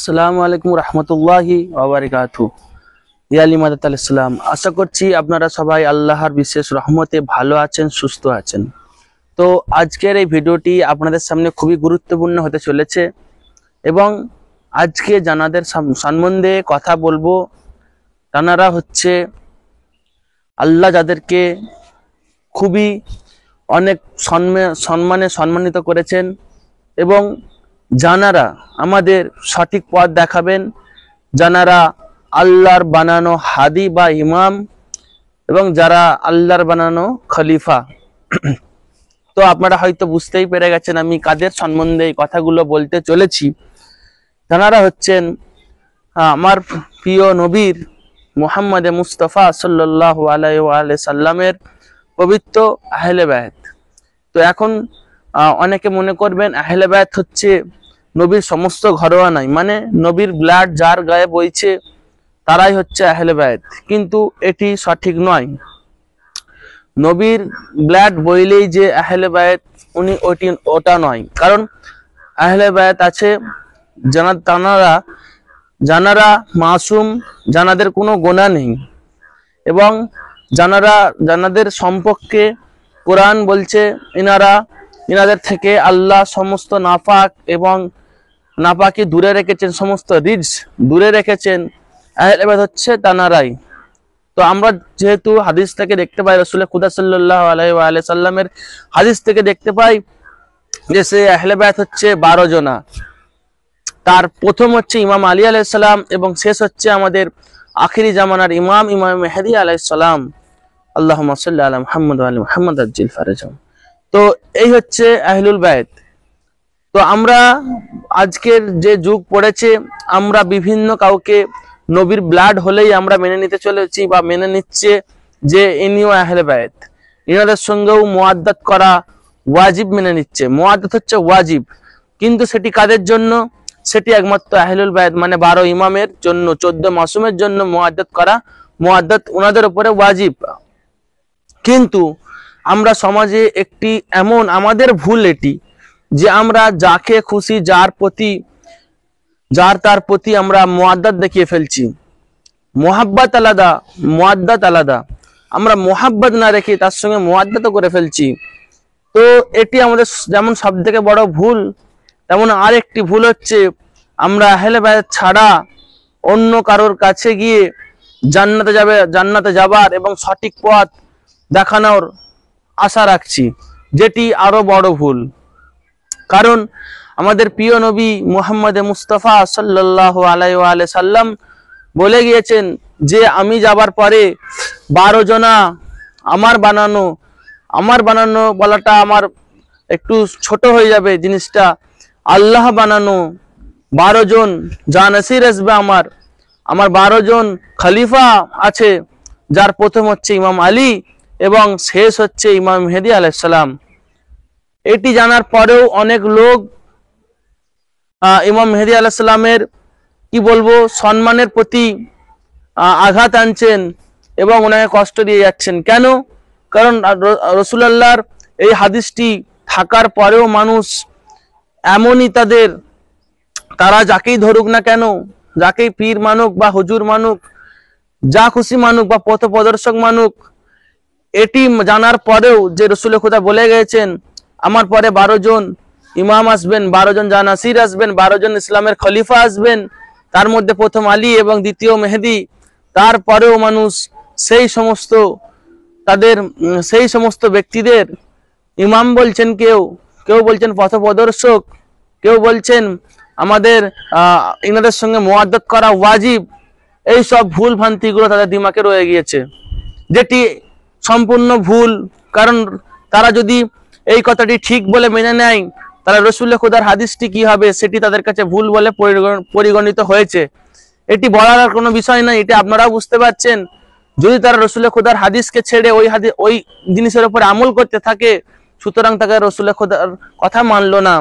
আসসালামু আলাইকুম রহমতুল্লাহি ওয়া বারাকাতুহু। ইয়ালি মাদাত আল ইসলাম, আশা করছি আপনারা সবাই আল্লাহর বিশেষ রহমতে ভালো আছেন, সুস্থ আছেন। তো আজকের এই ভিডিওটি আপনাদের সামনে খুবই গুরুত্বপূর্ণ হতে চলেছে এবং আজকে জানাদের সম্বন্ধে কথা বলবো। তানারা হচ্ছে আল্লাহ যাদেরকে খুবই অনেক সম্মানে সম্মানিত করেছেন এবং জানারা আমাদের সঠিক পথ দেখাবেন, জানারা আল্লাহর বানানো হাদি বা ইমাম এবং যারা আল্লাহর বানানো খলিফা। তো আপনারা হয়তো বুঝতেই পেরে গেছেন আমি কাদের সম্বন্ধে এই কথাগুলো বলতে চলেছি। জানারা হচ্ছেন আমার প্রিয় নবীর মুহাম্মদ মুস্তাফা সাল্লাল্লাহু আলাইহি ওয়া সাল্লামের পবিত্র আহলে বায়ত। তো এখন অনেকে মনে করবেন আহলে বায়ত হচ্ছে নবীর সমস্ত ঘরোয়া নাই, মানে নবীর ব্লাড যার গায়ে বইছে তারাই হচ্ছে আহলে বায়ত, কিন্তু এটি সঠিক নয়। নবীর ব্লাড বইলেই যে আহলে বায়ত উনি ওটা নয়, কারণ আহলে বায়ত আছে জানারা মাসুম, জানাদের কোনো গোনা নেই এবং জানাদের সম্পর্কে কোরআন বলছে ইনাদের থেকে আল্লাহ সমস্ত নাপাক এবং নাপাকি দূরে রেখেছেন, সমস্ত রিজস দূরে রেখেছেন। আহলে বায়ত হচ্ছে তানারাই। তো আমরা যেহেতু হাদিস থেকে দেখতে পাই, রাসূল খুদা সাল্লাল্লাহু আলাইহি ওয়া সাল্লামের হাদিস থেকে দেখতে পাই যে সে আহলে বায়ত হচ্ছে 12 জনা। তার প্রথম হচ্ছে ইমাম আলী আলাইহিস সালাম এবং শেষ হচ্ছে আমাদের আখিরি জামানার ইমাম মেহেদী আলাইহিস সালাম। আল্লাহুম্মা সাল্লি আলা মুহাম্মদ ওয়া আলি মুহাম্মদ আজ্জিল ফারাজাহুম। তো এই হচ্ছে আহলুল বায়ত। তো আমরা আজকের যে যুগ পড়েছে, আমরা বিভিন্ন কাউকে নবীর ব্লাড হলেই আমরা মেনে নিতে চলেছি বা মেনে নিচ্ছে যে ইনিও আহলে বায়ত। ইনাদের সঙ্গেও মুআদ্দাত করা ওয়াজিব মেনে নিচ্ছে। মুআদ্দাত হচ্ছে ওয়াজিব, কিন্তু সেটি কাদের জন্য? সেটি একমাত্র আহলুল বায়ত মানে 12 ইমামের জন্য, 14 মাসুমের জন্য মুআদ্দাত ওনাদের উপরে ওয়াজিব। কিন্তু আমরা সমাজে একটি এমন আমাদের ভুল এটি যে আমরা যাকে খুশি যার তার প্রতি আমরা মুআদ্দাত দেখিয়ে ফেলছি। মুহাব্বত আলাদা, মুআদ্দাত আলাদা। আমরা মুহাব্বত না রেখে তার সঙ্গে মুআদ্দাত করে ফেলছি। তো এটি আমাদের যেমন সবথেকে বড় ভুল, তেমন আরেকটি ভুল হচ্ছে আমরা আহলে বায়ত ছাড়া অন্য কারোর কাছে গিয়ে জান্নাতে যাবার এবং সঠিক পথ দেখানোর আশা রাখছি, যেটি আরো বড় ভুল। কারণ আমাদের প্রিয় নবী মুহাম্মদ মুস্তাফা সাল্লাল্লাহু আলাইহি ওয়া সাল্লাম বলে গিয়েছেন যে আমি যাবার পরে 12 জনা আমার বানানো বলাটা আমার একটু ছোট হয়ে যাবে জিনিসটা। আল্লাহ বানানো 12 জন জানাসির আসবে, আমার 12 জন খলিফা আছে, যার প্রথম হচ্ছে ইমাম আলী এবং শেষ হচ্ছে ইমাম মেহেদী আলাইহিস সালাম। এটি জানার পরেও অনেক লোক ইমাম মেহেদী আলাইহিস সালামের কি বলবো সম্মানের প্রতি আঘাত আনছেন এবং ওনাকে কষ্ট দিয়ে যাচ্ছেন। কেন? কারণ রাসূলুল্লাহর এই হাদিসটি থাকার পরেও মানুষ এমনই তারা যাকেই ধরুক না কেন, যাকেই পীর মানুক বা হুজুর মানুক, যা খুশি মানুক বা পথ প্রদর্শক মানুক, এটি জানার পরেও যে রাসূল খুদা বলে গেছেন আমার পরে 12 জন ইমাম আসবেন, 12 জন জানাসির আসবেন, 12 জন ইসলামের খলিফা আসবেন, তার মধ্যে প্রথম আলী এবং দ্বিতীয় মেহেদী। তারপরেও মানুষ সেই সমস্ত ব্যক্তিদের ইমাম বলছেন, কেউ বলছেন পথ প্রদর্শক, কেউ বলছেন আমাদের ইনাদের সঙ্গে মুআদ্দাত করা ওয়াজিব। এই সব ভুল ভ্রান্তিগুলো তাদের দিমাগে রয়ে গিয়েছে, যেটি সম্পূর্ণ ভুল। কারণ তারা যদি এই কথাটি ঠিক বলে মেনে নেয়, তাহলে রাসূল খুদার হাদিসটি কি হবে সেটি তাদের কাছে ভুল বলে পরিগণিত হয়েছে। এটি বলার আর কোনো বিষয় নয়, এটি আপনারাও বুঝতে পারছেন। যদি তারা রাসূল খুদার হাদিসকে ছেড়ে ওই জিনিসের উপরে আমল করতে থাকে, সুতরাং তাকে রাসূল খুদার কথা মানলো না।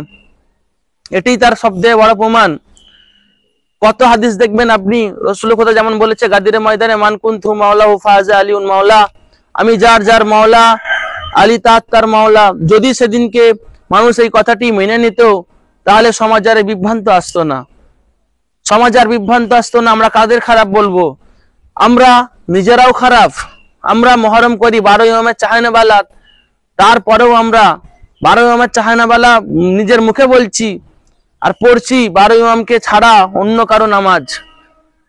এটি তার সবথেকে বড় প্রমাণ। কত হাদিস দেখবেন আপনি, রাসূল খুদা যেমন বলেছে গাদিরে ময়দানে মান কুনতু মাওলাহু ফাজা আলিউন মাওলা, আমি যার মাওলা আলী তার মাওলা। যদি সেদিনকে মানুষ এই কথাটি মেনে নিত, তাহলে সমাজে বিভ্রান্ত আসতো না। সমাজ আর বিভ্রান্ত আসতো না। আমরা কাদের খারাপ বলবো? আমরা নিজেরাও খারাপ। আমরা মহরম করি 12 ইমামের চাহানাবালা, তারপরেও আমরা 12 ইমামের চাহানাবালা নিজের মুখে বলছি আর পড়ছি 12 ইমামকে ছাড়া অন্য কারো নামাজ,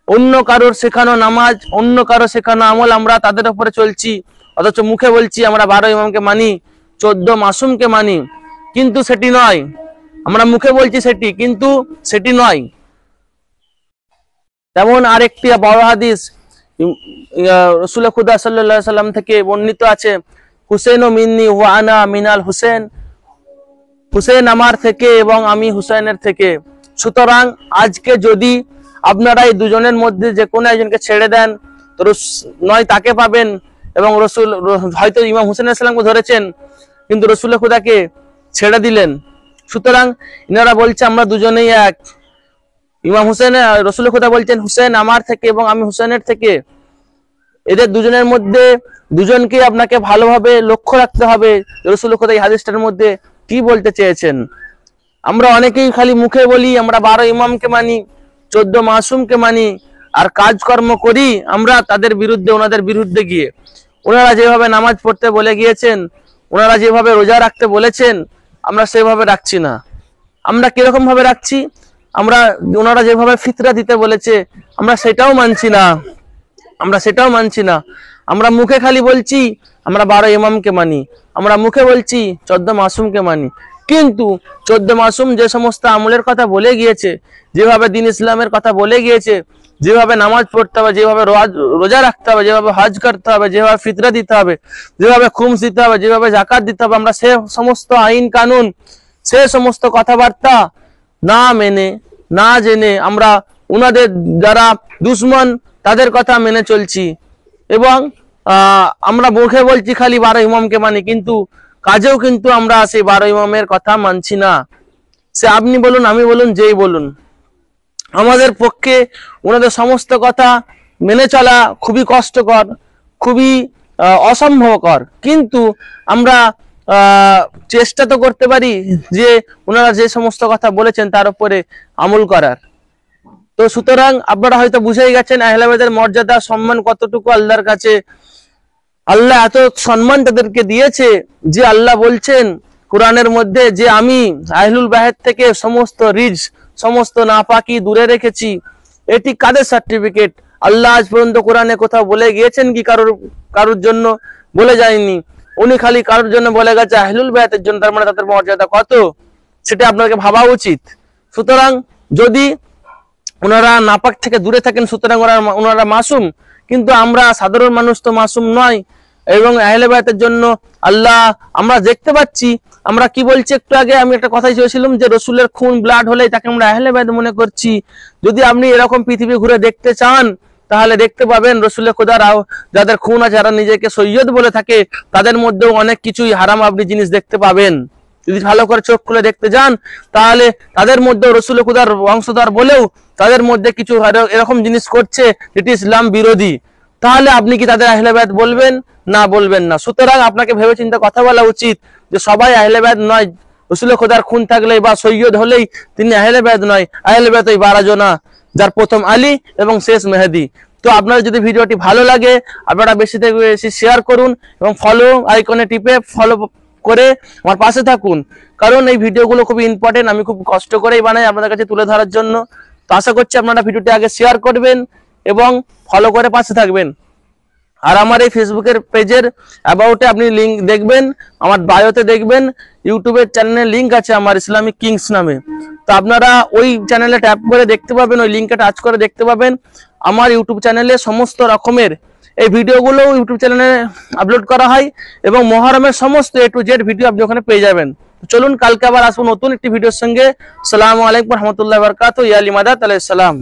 অন্য কারোর শেখানো নামাজ, অন্য কারো শেখানো আমল আমরা তাদের উপরে চলছি, অথচ মুখে বলছি আমরা 12 ইমামকে মানি, 14 মাসুমকে মানি, কিন্তু সেটি নয়। আমরা মুখে বলছি সেটি, কিন্তু সেটি নয়। তেমন আরেকটি বড় হাদিস রাসূল খুদা সাল্লাল্লাহু আলাইহি সাল্লাম থেকে বর্ণিত আছে, হুসেন ও মিন্নি ওয়া আনা মিনাল হুসেন, হুসেন আমার থেকে এবং আমি হুসেনের থেকে। সুতরাং আজকে যদি আপনারা এই দুজনের মধ্যে যে কোনো একজনকে ছেড়ে দেন তো নয় তাকে পাবেন, এবং রসুল হয়তো ইমাম হুসেন আলাইহিস সালামকে ধরেছেন কিন্তু রাসূল খুদাকে ছেড়ে দিলেন। সুতরাং ইনারা বলছে আমরা দুজনেই এক। ইমাম হুসেন, রাসূল খুদা বলছেন হুসেন আমার থেকে এবং আমি হুসেনের থেকে। এদের দুজনের মধ্যে দুজনকে আপনাকে ভালোভাবে লক্ষ্য রাখতে হবে রাসূল খুদা এই হাদিসটার মধ্যে কি বলতে চেয়েছেন। আমরা অনেকেই খালি মুখে বলি আমরা 12 ইমামকে মানি, 14 মাসুমকে মানি, আর কাজকর্ম করি আমরা তাদের বিরুদ্ধে, ওনাদের বিরুদ্ধে গিয়ে। ওনারা যেভাবে নামাজ পড়তে বলে গিয়েছেন, ওনারা যেভাবে রোজা রাখতে বলেছেন, আমরা সেভাবে রাখছি না। আমরা কিরকম ভাবে রাখছি? আমরা ওনারা যেভাবে ফিতরা দিতে বলেছে আমরা সেটাও মানছি না, আমরা সেটাও মানছি না। আমরা মুখে খালি বলছি আমরা 12 ইমামকে মানি, আমরা মুখে বলছি 14 মাসুমকে মানি, কিন্তু 14 মাসুম যে সমস্ত আমলের কথা বলে গিয়েছে, যেভাবে দিন ইসলামের কথা বলে গিয়েছে, যেভাবে নামাজ পড়তে হবে, যেভাবে রোজা রাখতে হবে, যেভাবে হজ করতে হবে, যেভাবে ফিতরা দিতে হবে, যেভাবে খুমস দিতে হবে, যেভাবে যাকাত দিতে হবে, আমরা সে সমস্ত আইন কানুন, সে সমস্ত কথাবার্তা না মেনে, না জেনে আমরা উনাদের যারা দুশ্মন তাদের কথা মেনে চলছি। এবং আমরা মুখে বলছি খালি 12 ইমামকে মানি, কিন্তু কাজেও কিন্তু আমরা সেই 12 ইমামের কথা মানছি না। সে আপনি বলুন, আমি বলুন, যেই বলুন, আমাদের পক্ষে ওনাদের সমস্ত কথা মেনে চলা খুবই কষ্টকর, খুবই অসম্ভবকর, কিন্তু আমরা চেষ্টা তো করতে পারি যে ওনারা যে সমস্ত কথা বলেছেন তার উপরে আমল করার। তো সুতরাং আপনারা হয়তো বুঝেই গেছেন আহলে বাইতের মর্যাদা সম্মান কতটুকু আল্লাহর কাছে। আল্লাহ এত সম্মান তাদেরকে দিয়েছে যে আল্লাহ বলছেন কোরআনের মধ্যে যে আমি আহলুল বাইত থেকে সমস্ত রিজ, সমস্ত নাপাকি দূরে রেখেছি। এটি কাদের সার্টিফিকেট? আল্লাহ আজ পর্যন্ত কোরআনে কোথাও বলে গিয়েছেন কি কারোর জন্য? বলে যায়নি। উনি খালি কারোর জন্য বলে গেছে আহলুল বাইতের জন্য, তার মানে তাদের মর্যাদা কত সেটা আপনাকে ভাবা উচিত। সুতরাং যদি ওনারা নাপাক থেকে দূরে থাকেন সুতরাং ওনারা মাসুম, কিন্তু আমরা সাধারণ মানুষ তো মাসুম নয়। এবং আহলে বাইতের জন্য আল্লাহ আমরা দেখতে পাচ্ছি, আমরা কি বলছি একটু আগে আমি একটা কথাই চেয়েছিলাম যে রসুলের খুন ব্লাড হলেই তাকে আমরা আহলে বাইত মনে করছি। যদি আপনি এরকম পৃথিবী ঘুরে দেখতে চান তাহলে দেখতে পাবেন রসুলের খোদারাও যাদের খুন আছে, যারা নিজেকে সৈয়দ বলে থাকে, তাদের মধ্যেও অনেক কিছুই হারাম আপনি জিনিস দেখতে পাবেন। যদি ভালো করে চোখ খুলে দেখতে যান তাহলে তাদের মধ্যেও রসুলের খোদার বংশধর বলেও তাদের মধ্যে কিছু এরকম জিনিস করছে যেটি ইসলাম বিরোধী। তাহলে আপনি কি তাদের আহলে বাইত বলবেন? না, বলবেন না। সুতরাং আপনাকে ভেবে চিন্তে কথা বলা উচিত যে সবাই আহলে বাইত নয়। রসুল খোদার খুন থাকলেই বা সৈয়দ হলেই তিনি আহলে বাইত নয়। আহলে বাইত ওই 12 জনা, যার প্রথম আলী এবং শেষ মেহেদি। তো আপনার যদি ভিডিওটি ভালো লাগে আপনারা বেশি থেকে বেশি শেয়ার করুন এবং ফলো আইকনে টিপে ফলো করে আমার পাশে থাকুন, কারণ এই ভিডিওগুলো খুবই ইম্পর্টেন্ট। আমি খুব কষ্ট করেই বানাই আপনাদের কাছে তুলে ধরার জন্য। তো আশা করছি আপনারা ভিডিওটি আগে শেয়ার করবেন এবং ফলো করে পাশে থাকবেন। আর আমার এই ফেসবুকের পেজের অ্যাবাউটে আপনি লিঙ্ক দেখবেন, আমার বায়োতে দেখবেন ইউটিউবের চ্যানেলের লিঙ্ক আছে আমার ইসলামিক কিংস নামে। তো আপনারা ওই চ্যানেলে ট্যাপ করে দেখতে পাবেন, ওই লিঙ্কে টাচ করে দেখতে পাবেন আমার ইউটিউব চ্যানেলে সমস্ত রকমের এই ভিডিওগুলো ইউটিউব চ্যানেলে আপলোড করা হয় এবং মহরমের সমস্ত A to Z ভিডিও আপনি ওখানে পেয়ে যাবেন। চলুন কালকে আবার আসবো নতুন একটি ভিডিওর সঙ্গে। আসসালামু আলাইকুম রহমতুল্লাহ বারকাতুহু। ইয়া আলী মাদাত আলাইহিস সালাম।